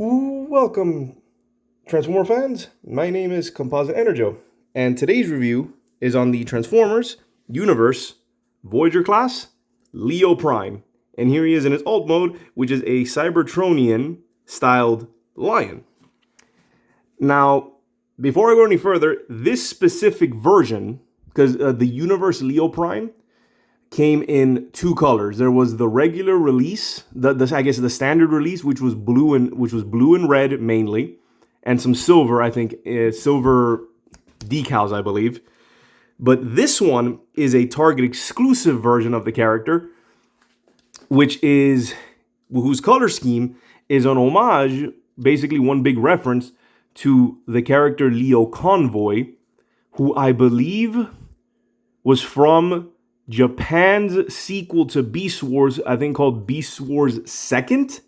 Welcome, Transformer fans. My name is Composite Enerjoe, and today's review is on the Transformers Universe Voyager class Leo Prime. And here he is in his alt mode, which is a Cybertronian styled lion. Now, before I go any further, this specific version, because the Universe Leo Prime came in two colors. There was the regular release, I guess the standard release, which was blue and red mainly, and some silver. I think silver decals, I believe. But this one is a Target exclusive version of the character, whose color scheme is an homage, basically one big reference to the character Leo Convoy, who I believe was from Japan's sequel to Beast Wars, I think called Beast Wars 2nd.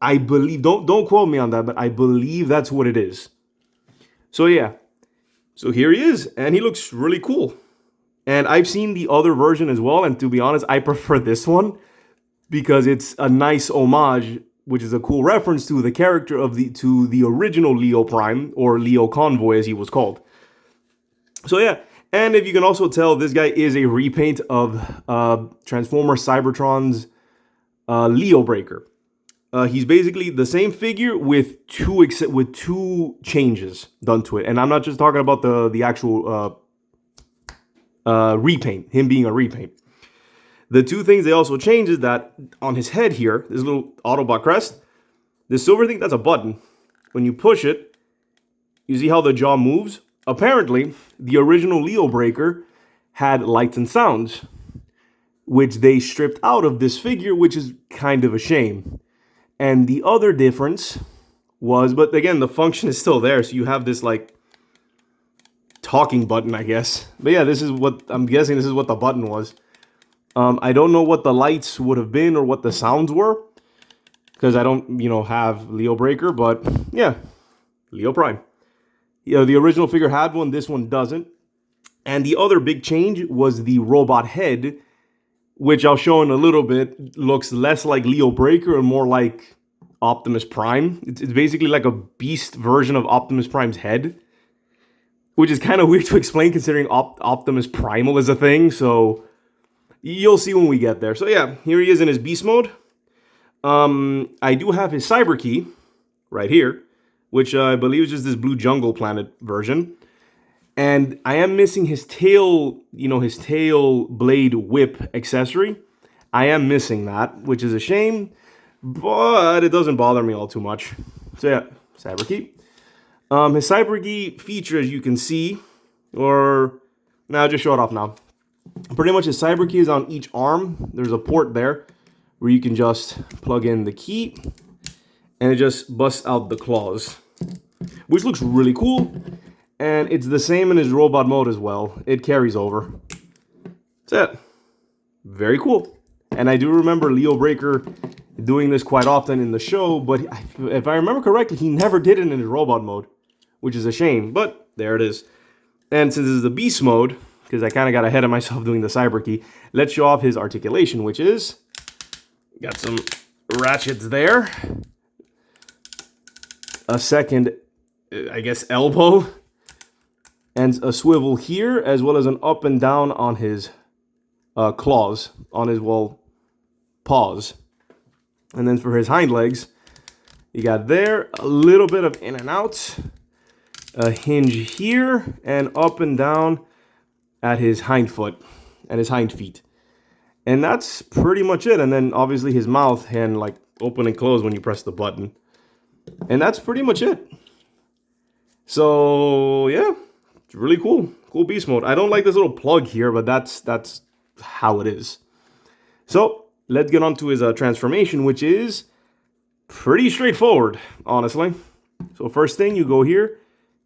I believe, don't quote me on that, but I believe that's what it is. So yeah, so here he is, and he looks really cool. And I've seen the other version as well, and to be honest, I prefer this one because it's a nice homage, which is a cool reference to the character to the original Leo Prime, or Leo Convoy as he was called. So yeah. And if you can also tell, this guy is a repaint of Transformer Cybertron's Leo Breaker. He's basically the same figure with two changes done to it. And I'm not just talking about the actual repaint, him being a repaint. The two things they also changed is that on his head here, this little Autobot crest, this silver thing, that's a button. When you push it, you see how the jaw moves? Apparently, the original Leo Breaker had lights and sounds, which they stripped out of this figure, which is kind of a shame. And the other difference was, but again, the function is still there, so you have this like talking button, I guess. But yeah, this is what I'm guessing. This is what the button was. I don't know what the lights would have been or what the sounds were, because I don't, have Leo Breaker. But yeah, Leo Prime. The original figure had one, this one doesn't. And the other big change was the robot head, which I'll show in a little bit, looks less like Leo Breaker and more like Optimus Prime. It's basically like a beast version of Optimus Prime's head, which is kind of weird to explain considering Optimus Primal is a thing, so you'll see when we get there. So yeah, here he is in his beast mode. I do have his cyber key right here, which I believe is just this blue jungle planet version. And I am missing his tail, his tail blade whip accessory. I am missing that, which is a shame, but it doesn't bother me all too much. So yeah, cyber key. His cyber key feature, as you can see, I'll just show it off now. Pretty much his cyber key is on each arm. There's a port there where you can just plug in the key, and it just busts out the claws, which looks really cool. And it's the same in his robot mode as well. It carries over. That's it. Very cool. And I do remember Leo Breaker doing this quite often in the show, but if I remember correctly, he never did it in his robot mode, which is a shame, but there it is. And since this is the beast mode, because I kind of got ahead of myself doing the cyber key, let's show off his articulation, which is, got some ratchets there. A second, I guess, elbow, and a swivel here, as well as an up and down on his claws, on his, paws. And then for his hind legs, you got there a little bit of in and out, a hinge here, and up and down at his hind foot and his hind feet. And that's pretty much it. And then obviously his mouth can like open and close when you press the button. And that's pretty much it. So yeah, it's really cool. Cool beast mode. I don't like this little plug here, but that's how it is. So let's get on to his transformation, which is pretty straightforward, honestly. So first thing, you go here,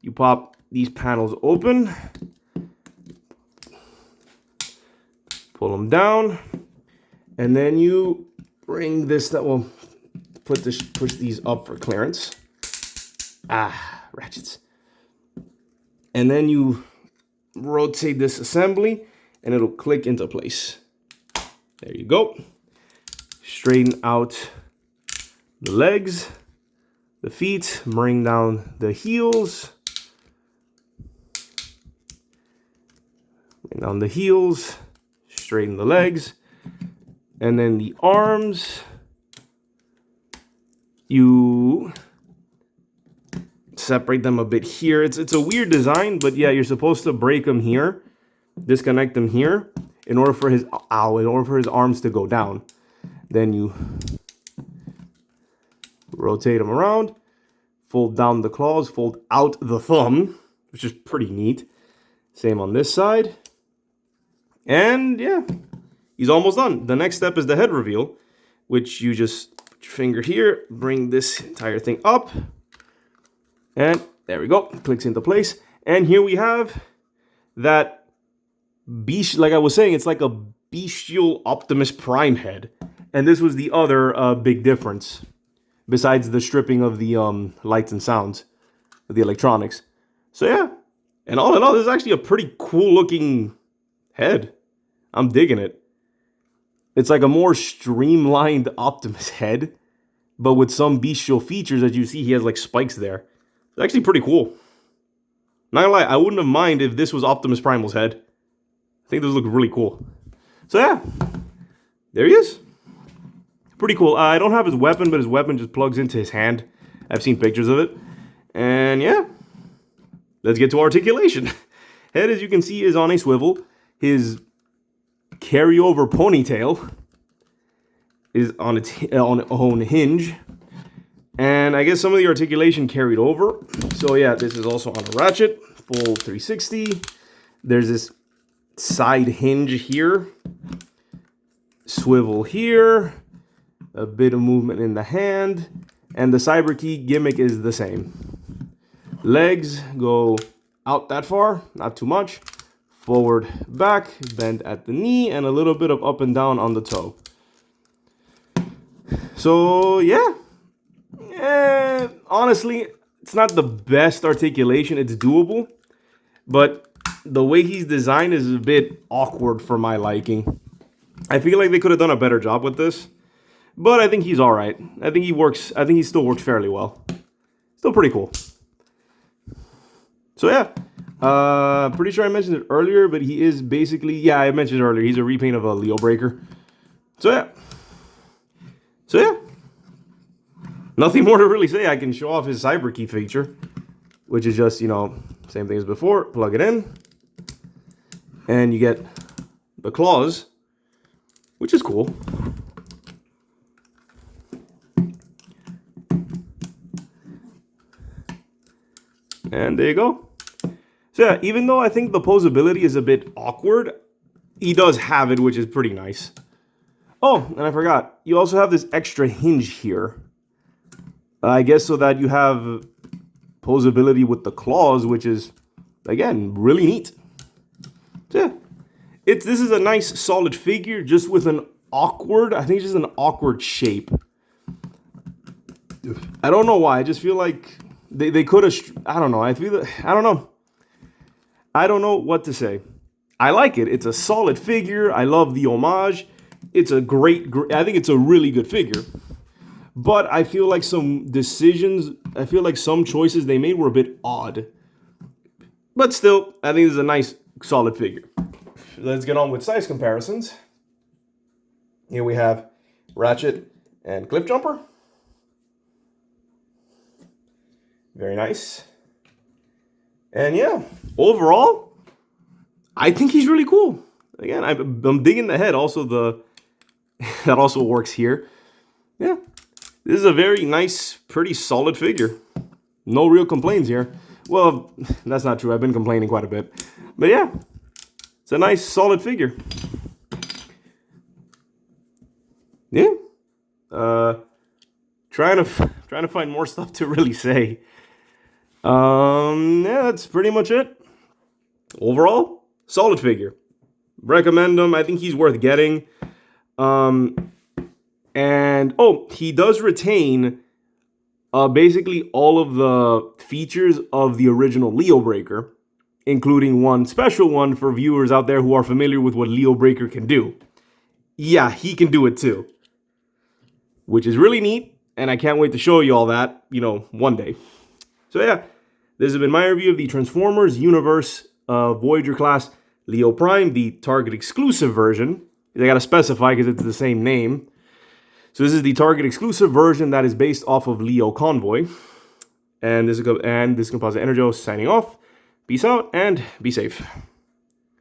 you pop these panels open, pull them down, and then you bring this, push these up for clearance. Ratchets. And then you rotate this assembly and it'll click into place. There you go. Straighten out the legs. the feet, bring down the heels. Bring down the heels, straighten the legs. And then the arms, you separate them a bit here. It's a weird design, but yeah, you're supposed to break them here, disconnect them here, in order for his arms to go down. Then you rotate them around, fold down the claws, fold out the thumb, which is pretty neat. Same on this side. And yeah, he's almost done. The next step is the head reveal, which you just put your finger here, bring this entire thing up, and there we go, clicks into place. And here we have that beast, like I was saying, it's like a bestial Optimus Prime head. And this was the other big difference, besides the stripping of the lights and sounds, of the electronics. So yeah, and all in all, this is actually a pretty cool looking head. I'm digging it. It's like a more streamlined Optimus head, but with some bestial features. As you see, he has like spikes there. It's actually pretty cool. Not gonna lie, I wouldn't have minded if this was Optimus Primal's head. I think this looks really cool. So yeah, there he is. Pretty cool. I don't have his weapon, but his weapon just plugs into his hand. I've seen pictures of it. And yeah, let's get to articulation. Head, as you can see, is on a swivel. His carryover ponytail is on its own hinge. And I guess some of the articulation carried over. So yeah, this is also on a ratchet, full 360. There's this side hinge here, swivel here, a bit of movement in the hand, and the cyber key gimmick is the same. Legs go out that far, not too much. Forward, back, bend at the knee, and a little bit of up and down on the toe. So yeah, honestly, it's not the best articulation. It's doable, but the way he's designed is a bit awkward for my liking. I feel like they could have done a better job with this, but I think he's all right. I think he still works fairly well. Still pretty cool. So yeah, pretty sure I mentioned it earlier, but he is basically, yeah, I mentioned it earlier, he's a repaint of a Leo Breaker. So yeah, nothing more to really say. I can show off his cyber key feature, which is just, same thing as before. Plug it in, and you get the claws, which is cool. And there you go. So yeah, even though I think the posability is a bit awkward, he does have it, which is pretty nice. Oh, and I forgot. You also have this extra hinge here. I guess so that you have posability with the claws, which is, again, really neat. So yeah, this is a nice solid figure, just with an awkward, I think it's just an awkward shape. I don't know why. I just feel like they could have, I don't know. I don't know. I don't know what to say. I like it. It's a solid figure. I love the homage. It's a I think it's a really good figure. But I feel like some choices they made were a bit odd. But still, I think this is a nice, solid figure. Let's get on with size comparisons. Here we have Ratchet and Cliff Jumper. Very nice. And yeah, overall, I think he's really cool. Again, I'm digging the head. Also, that also works here. Yeah, this is a very nice, pretty solid figure. No real complaints here. Well, that's not true. I've been complaining quite a bit. But yeah, it's a nice, solid figure. Yeah. Trying to find more stuff to really say. Yeah, that's pretty much it. Overall, solid figure. Recommend him. I think he's worth getting. And he does retain basically all of the features of the original Leo Breaker, including one special one for viewers out there who are familiar with what Leo Breaker can do. Yeah, he can do it too, which is really neat. And I can't wait to show you all that, one day. So yeah, this has been my review of the Transformers Universe Voyager class Leo Prime, the Target exclusive version. I gotta specify because it's the same name. So this is the Target exclusive version that is based off of Leo Convoy. And this is Composite Enerjoe signing off. Peace out and be safe.